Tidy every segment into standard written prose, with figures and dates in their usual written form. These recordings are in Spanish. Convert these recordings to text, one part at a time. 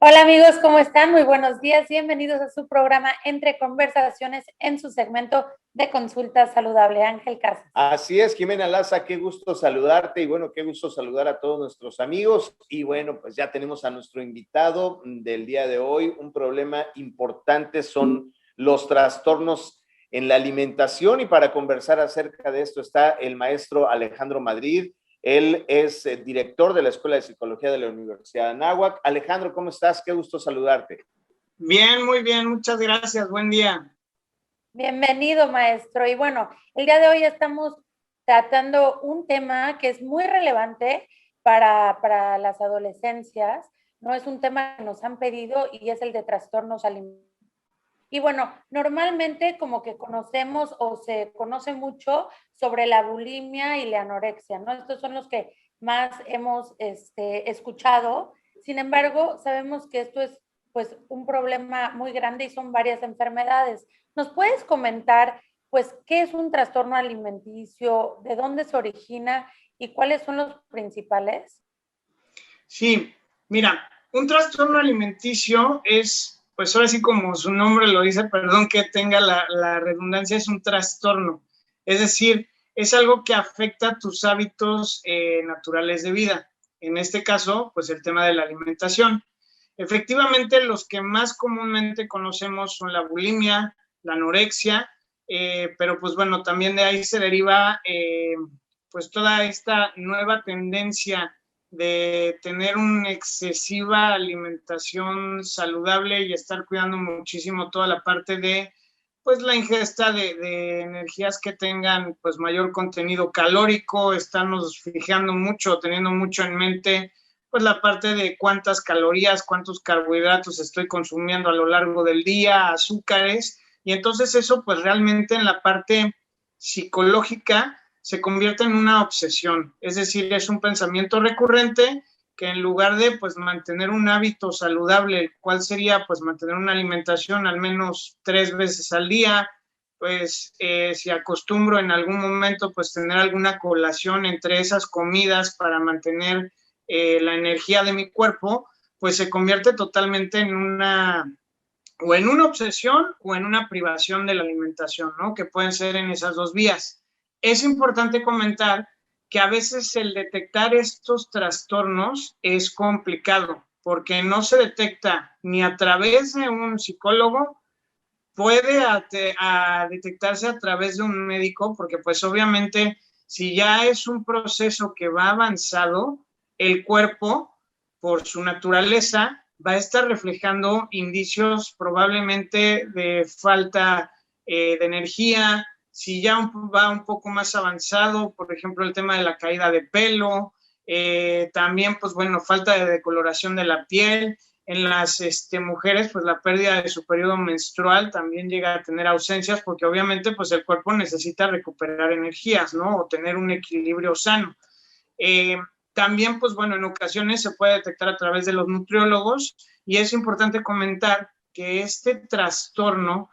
Hola amigos, ¿cómo están? Muy buenos días. Bienvenidos a su programa Entre Conversaciones en su segmento de consulta saludable. Ángel Casas. Así es, Jimena Laza, qué gusto saludarte y bueno, qué gusto saludar a todos nuestros amigos. Y bueno, pues ya tenemos a nuestro invitado del día de hoy. Un problema importante son los trastornos en la alimentación y para conversar acerca de esto está el maestro Alejandro Madrid. Él es director de la Escuela de Psicología de la Universidad de Anáhuac. Alejandro, ¿cómo estás? Qué gusto saludarte. Bien, muy bien, muchas gracias. Buen día. Bienvenido, maestro. Y bueno, el día de hoy estamos tratando un tema que es muy relevante para las adolescencias. No es un tema que nos han pedido y es el de trastornos alimenticios. Y bueno, normalmente como que conocemos o se conoce mucho sobre la bulimia y la anorexia, ¿no? Estos son los que más hemos escuchado. Sin embargo, sabemos que esto es pues un problema muy grande y son varias enfermedades. ¿Nos puedes comentar pues qué es un trastorno alimenticio, de dónde se origina y cuáles son los principales? Sí, mira, un trastorno alimenticio es, pues ahora sí como su nombre lo dice, perdón que tenga la redundancia, es un trastorno. Es decir, es algo que afecta tus hábitos naturales de vida. En este caso, pues el tema de la alimentación. Efectivamente, los que más comúnmente conocemos son la bulimia, la anorexia, pero pues bueno, también de ahí se deriva pues toda esta nueva tendencia de tener una excesiva alimentación saludable y estar cuidando muchísimo toda la parte de pues la ingesta de energías que tengan pues mayor contenido calórico, estarnos fijando mucho, teniendo mucho en mente pues la parte de cuántas calorías, cuántos carbohidratos estoy consumiendo a lo largo del día, azúcares, y entonces eso pues realmente en la parte psicológica se convierte en una obsesión, es decir, es un pensamiento recurrente que en lugar de pues mantener un hábito saludable, ¿cuál sería? Pues mantener una alimentación al menos 3 veces al día, pues si acostumbro en algún momento pues tener alguna colación entre esas comidas para mantener la energía de mi cuerpo, pues se convierte totalmente en una obsesión o en una privación de la alimentación, ¿no? Que pueden ser en esas dos vías. Es importante comentar que a veces el detectar estos trastornos es complicado porque no se detecta ni a través de un psicólogo, puede detectarse a través de un médico, porque pues obviamente si ya es un proceso que va avanzado, el cuerpo, por su naturaleza, va a estar reflejando indicios probablemente de falta de energía. Si ya va un poco más avanzado, por ejemplo, el tema de la caída de pelo, también, pues bueno, falta de decoloración de la piel. En las mujeres, pues la pérdida de su periodo menstrual también llega a tener ausencias porque obviamente pues el cuerpo necesita recuperar energías, ¿no? O tener un equilibrio sano. También, pues bueno, en ocasiones se puede detectar a través de los nutriólogos y es importante comentar que este trastorno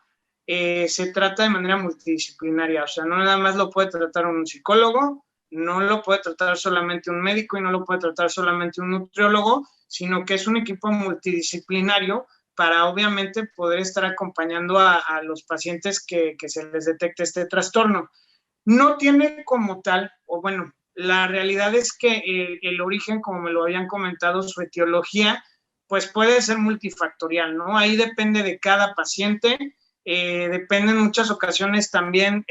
se trata de manera multidisciplinaria, o sea, no nada más lo puede tratar un psicólogo, no lo puede tratar solamente un médico y no lo puede tratar solamente un nutriólogo, sino que es un equipo multidisciplinario para obviamente poder estar acompañando a los pacientes que se les detecte este trastorno. No tiene como tal, o bueno, la realidad es que el origen, como me lo habían comentado, su etiología, pues puede ser multifactorial, ¿no? Ahí depende de cada paciente, depende en muchas ocasiones también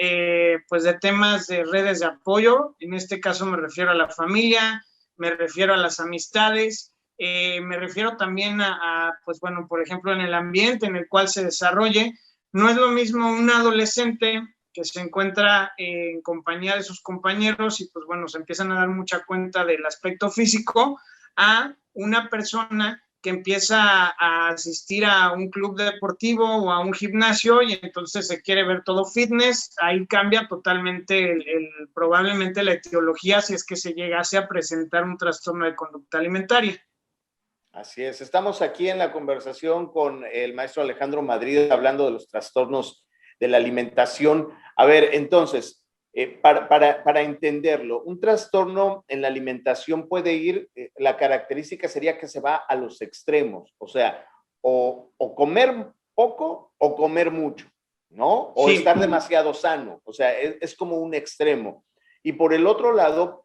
pues de temas de redes de apoyo, en este caso me refiero a la familia, me refiero a las amistades, me refiero también pues bueno, por ejemplo, en el ambiente en el cual se desarrolle. No es lo mismo un adolescente que se encuentra en compañía de sus compañeros y pues bueno, se empiezan a dar mucha cuenta del aspecto físico a una persona que empieza a asistir a un club deportivo o a un gimnasio y entonces se quiere ver todo fitness, ahí cambia totalmente probablemente la etiología si es que se llegase a presentar un trastorno de conducta alimentaria. Así es, estamos aquí en la conversación con el maestro Alejandro Madrid hablando de los trastornos de la alimentación. A ver, entonces, Para entenderlo, un trastorno en la alimentación puede ir, la característica sería que se va a los extremos, o sea, o comer poco o comer mucho, ¿no? O estar demasiado sano, o sea, es como un extremo. Y por el otro lado,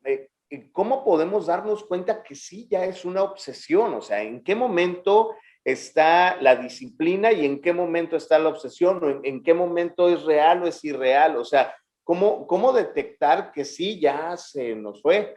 ¿cómo podemos darnos cuenta que sí ya es una obsesión? O sea, ¿en qué momento está la disciplina y en qué momento está la obsesión? ¿O en qué momento es real o es irreal? O sea, ¿cómo detectar que sí ya se nos fue?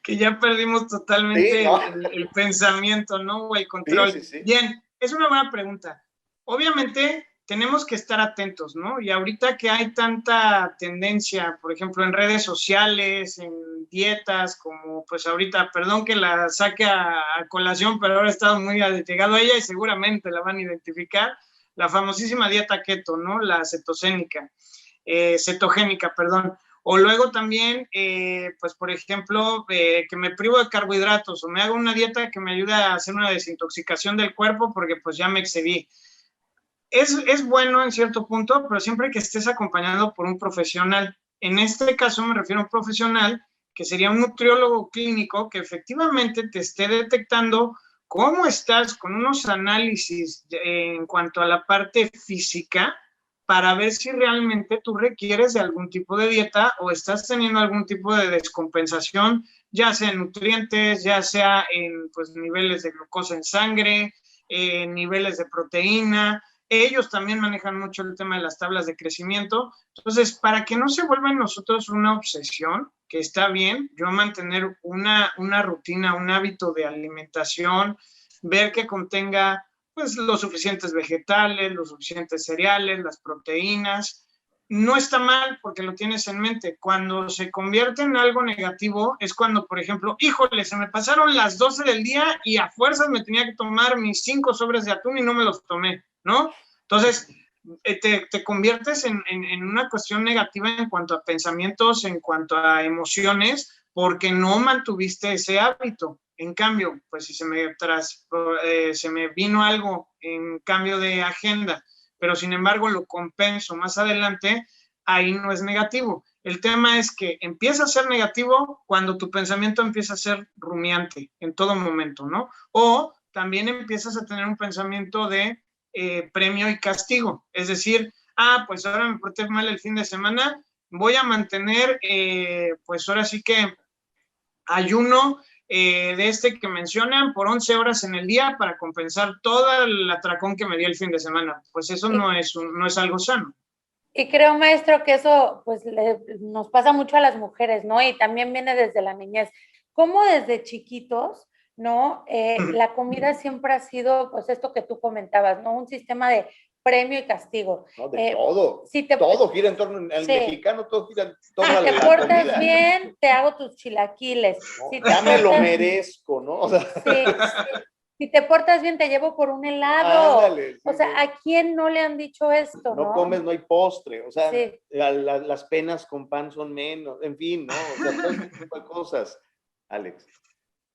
Que ya perdimos totalmente Sí, ¿no? el pensamiento, ¿no? O el control. Sí, sí, sí. Bien, es una buena pregunta. Obviamente tenemos que estar atentos, ¿no? Y ahorita que hay tanta tendencia, por ejemplo, en redes sociales, en dietas, como pues ahorita, perdón que la saque a colación, pero ahora he estado muy allegado a ella y seguramente la van a identificar, la famosísima dieta keto, ¿no? La cetogénica, perdón. O luego también, pues por ejemplo, que me privo de carbohidratos o me hago una dieta que me ayuda a hacer una desintoxicación del cuerpo porque pues ya me excedí. Es bueno en cierto punto, pero siempre que estés acompañado por un profesional. En este caso me refiero a un profesional que sería un nutriólogo clínico que efectivamente te esté detectando cómo estás con unos análisis en cuanto a la parte física para ver si realmente tú requieres de algún tipo de dieta o estás teniendo algún tipo de descompensación, ya sea en nutrientes, ya sea en pues, niveles de glucosa en sangre, niveles de proteína. Ellos también manejan mucho el tema de las tablas de crecimiento. Entonces, para que no se vuelva en nosotros una obsesión, que está bien, yo mantener una rutina, un hábito de alimentación, ver que contenga pues los suficientes vegetales, los suficientes cereales, las proteínas, no está mal porque lo tienes en mente. Cuando se convierte en algo negativo es cuando, por ejemplo, híjole, se me pasaron las 12 del día y a fuerzas me tenía que tomar mis 5 sobres de atún y no me los tomé, ¿no? Entonces, te conviertes en una cuestión negativa en cuanto a pensamientos, en cuanto a emociones, porque no mantuviste ese hábito. En cambio, pues si se me vino algo en cambio de agenda, pero sin embargo lo compenso más adelante, ahí no es negativo. El tema es que empieza a ser negativo cuando tu pensamiento empieza a ser rumiante en todo momento, ¿no? O también empiezas a tener un pensamiento de premio y castigo. Es decir, pues ahora me porté mal el fin de semana, voy a mantener, pues ahora sí que ayuno de este que mencionan por 11 horas en el día para compensar todo el atracón que me dio el fin de semana. Pues eso no es algo sano. Y creo, maestro, que eso pues nos pasa mucho a las mujeres, ¿no? Y también viene desde la niñez. Como desde chiquitos, ¿no? La comida siempre ha sido, pues esto que tú comentabas, ¿no? Un sistema de premio y castigo. No, de todo. Si todo gira en torno al mexicano, todo gira en torno a la comida. Si te portas bien, te hago tus chilaquiles. No, si ya me lo merezco, ¿no? O sea, sí. Si te portas bien, te llevo por un helado. Ándale, sí, o sea, ¿a quién no le han dicho esto? No comes, no hay postre. O sea, sí. las penas con pan son menos. En fin, ¿no? O sea, todo ese tipo de cosas, Alex.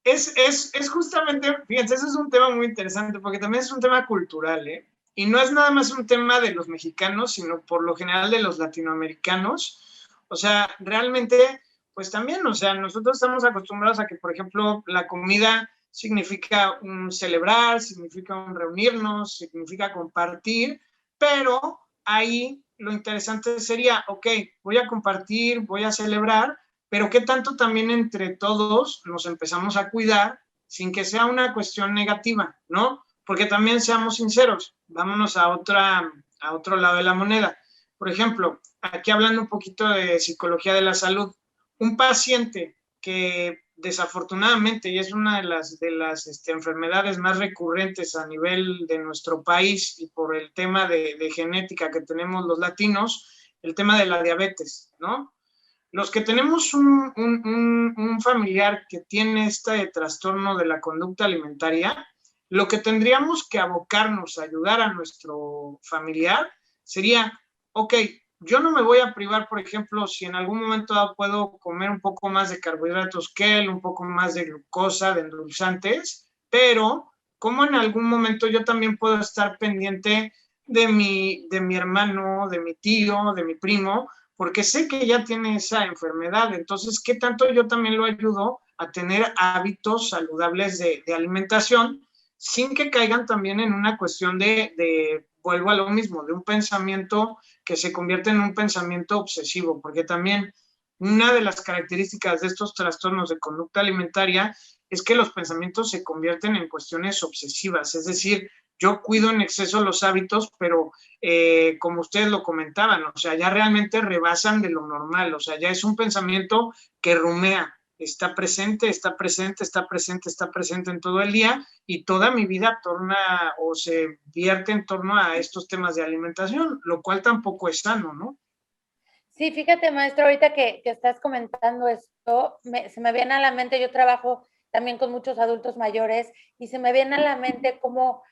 Es justamente, fíjense, ese es un tema muy interesante porque también es un tema cultural, ¿eh? Y no es nada más un tema de los mexicanos, sino por lo general de los latinoamericanos. O sea, realmente, pues también, o sea, nosotros estamos acostumbrados a que, por ejemplo, la comida significa un celebrar, significa un reunirnos, significa compartir, pero ahí lo interesante sería, ok, voy a compartir, voy a celebrar, pero qué tanto también entre todos nos empezamos a cuidar sin que sea una cuestión negativa, ¿no? Porque también seamos sinceros, vámonos a otro lado de la moneda. Por ejemplo, aquí hablando un poquito de psicología de la salud, un paciente que desafortunadamente, y es una de las enfermedades más recurrentes a nivel de nuestro país y por el tema de genética que tenemos los latinos, el tema de la diabetes, ¿no? Los que tenemos un familiar que tiene este trastorno de la conducta alimentaria, lo que tendríamos que abocarnos a ayudar a nuestro familiar sería, ok, yo no me voy a privar, por ejemplo, si en algún momento puedo comer un poco más de carbohidratos que él, un poco más de glucosa, de endulzantes, pero como en algún momento yo también puedo estar pendiente de mi hermano, de mi tío, de mi primo, porque sé que ya tiene esa enfermedad. Entonces, ¿qué tanto yo también lo ayudo a tener hábitos saludables de alimentación sin que caigan también en una cuestión vuelvo a lo mismo, de un pensamiento que se convierte en un pensamiento obsesivo? Porque también una de las características de estos trastornos de conducta alimentaria es que los pensamientos se convierten en cuestiones obsesivas, es decir, yo cuido en exceso los hábitos, pero como ustedes lo comentaban, o sea, ya realmente rebasan de lo normal, o sea, ya es un pensamiento que rumea, está presente, está presente, está presente, está presente en todo el día, y toda mi vida torna o se vierte en torno a estos temas de alimentación, lo cual tampoco es sano, ¿no? Sí, fíjate, maestro, ahorita que estás comentando esto, se me viene a la mente, yo trabajo también con muchos adultos mayores, y se me viene a la mente cómo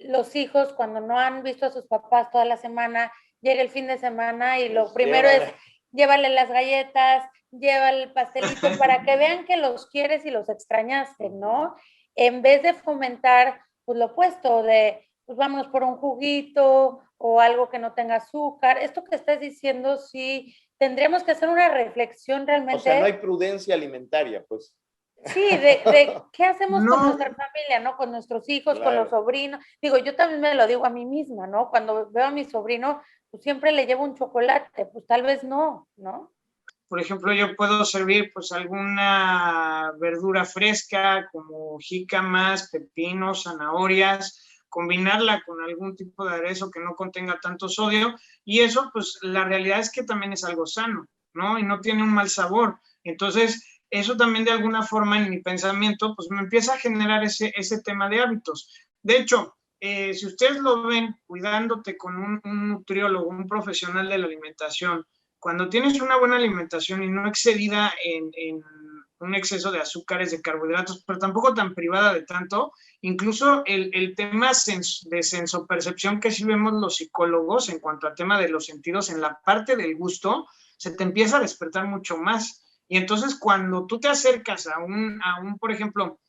los hijos, cuando no han visto a sus papás toda la semana, llega el fin de semana y lo primero es llévale las galletas, llévale el pastelito para que vean que los quieres y los extrañaste, ¿no? En vez de fomentar pues lo opuesto de pues vámonos por un juguito o algo que no tenga azúcar. Esto que estás diciendo, sí, tendríamos que hacer una reflexión realmente. O sea, no hay prudencia alimentaria, pues. Sí, de qué hacemos con nuestra familia, ¿no? Con nuestros hijos, claro, con los sobrinos. Digo, yo también me lo digo a mí misma, ¿no? Cuando veo a mi sobrino, pues siempre le llevo un chocolate, pues tal vez no, ¿no? Por ejemplo, yo puedo servir pues alguna verdura fresca como jícamas, pepinos, zanahorias, combinarla con algún tipo de aderezo que no contenga tanto sodio, y eso pues la realidad es que también es algo sano, ¿no? Y no tiene un mal sabor. Entonces, eso también de alguna forma en mi pensamiento pues me empieza a generar ese tema de hábitos. De hecho, si ustedes lo ven cuidándote con un nutriólogo, un profesional de la alimentación, cuando tienes una buena alimentación y no excedida en un exceso de azúcares, de carbohidratos, pero tampoco tan privada de tanto, incluso el tema de sensopercepción que sí vemos los psicólogos en cuanto al tema de los sentidos, en la parte del gusto, se te empieza a despertar mucho más. Y entonces cuando tú te acercas a un por ejemplo,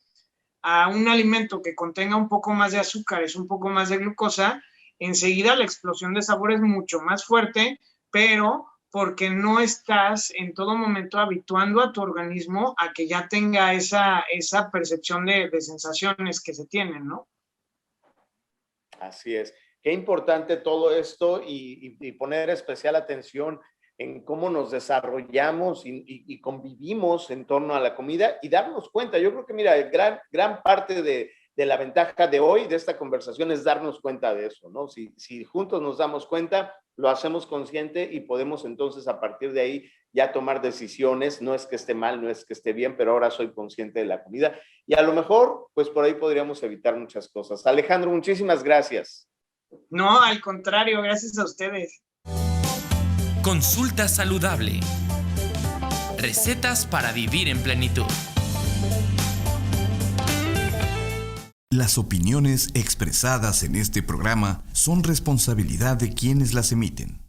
a un alimento que contenga un poco más de azúcares, un poco más de glucosa, enseguida la explosión de sabor es mucho más fuerte, pero porque no estás en todo momento habituando a tu organismo a que ya tenga esa percepción de sensaciones que se tienen, ¿no? Así es. Qué importante todo esto y poner especial atención en cómo nos desarrollamos y convivimos en torno a la comida y darnos cuenta. Yo creo que, mira, gran parte de la ventaja de hoy, de esta conversación, es darnos cuenta de eso, ¿no? Si juntos nos damos cuenta, lo hacemos consciente y podemos entonces a partir de ahí ya tomar decisiones. No es que esté mal, no es que esté bien, pero ahora soy consciente de la comida y a lo mejor, pues por ahí podríamos evitar muchas cosas. Alejandro, muchísimas gracias. No, al contrario, gracias a ustedes. Consulta saludable. Recetas para vivir en plenitud. Las opiniones expresadas en este programa son responsabilidad de quienes las emiten.